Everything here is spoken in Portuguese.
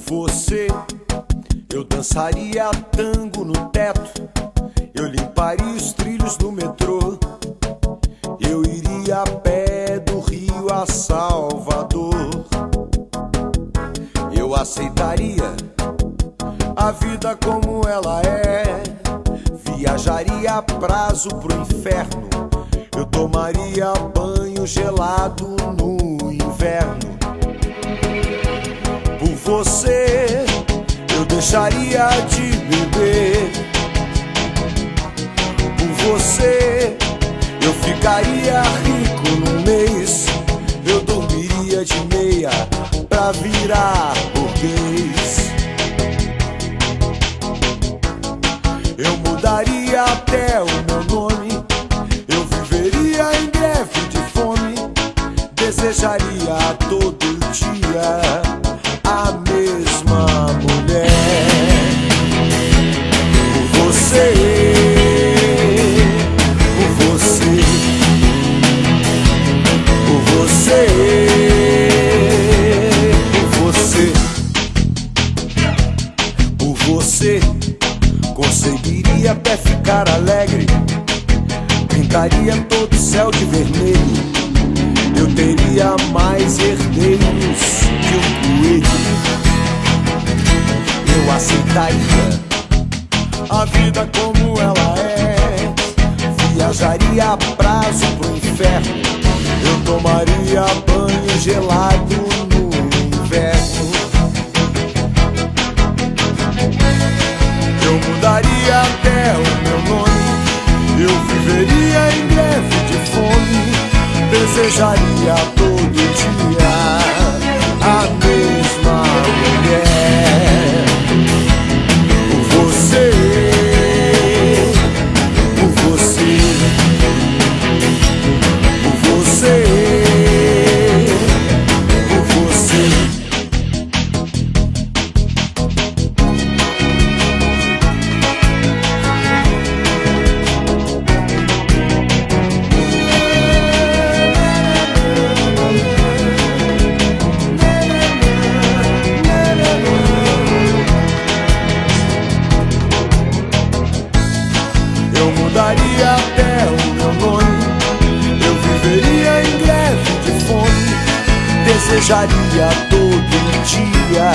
você, eu dançaria tango no teto, eu limparia os trilhos do metrô, eu iria a pé do Rio a Salvador. Eu aceitaria a vida como ela é, viajaria a prazo pro inferno, eu tomaria banho gelado no inverno. Por você, eu deixaria de beber. Por você, eu ficaria rico num mês. Eu dormiria de meia pra virar burguês. Eu mudaria até o meu nome. Eu viveria em greve de fome. Desejaria todo dia a mesma mulher. Por você, por você, por você, por você, por você, conseguiria até ficar alegre, pintaria todo o céu de vermelho. Eu teria mais herdeiros que um coelho. Eu aceitaria a vida como ela é, viajaria a prazo pro inferno, eu tomaria banho gelado no inverno. Eu mudaria até o meu nome, eu viveria em greve de fome. Desejaria todo dia a mesma mulher. Por você, por você, por você, por você. Eu mudaria até o meu nome, eu viveria em greve de fome, desejaria todo dia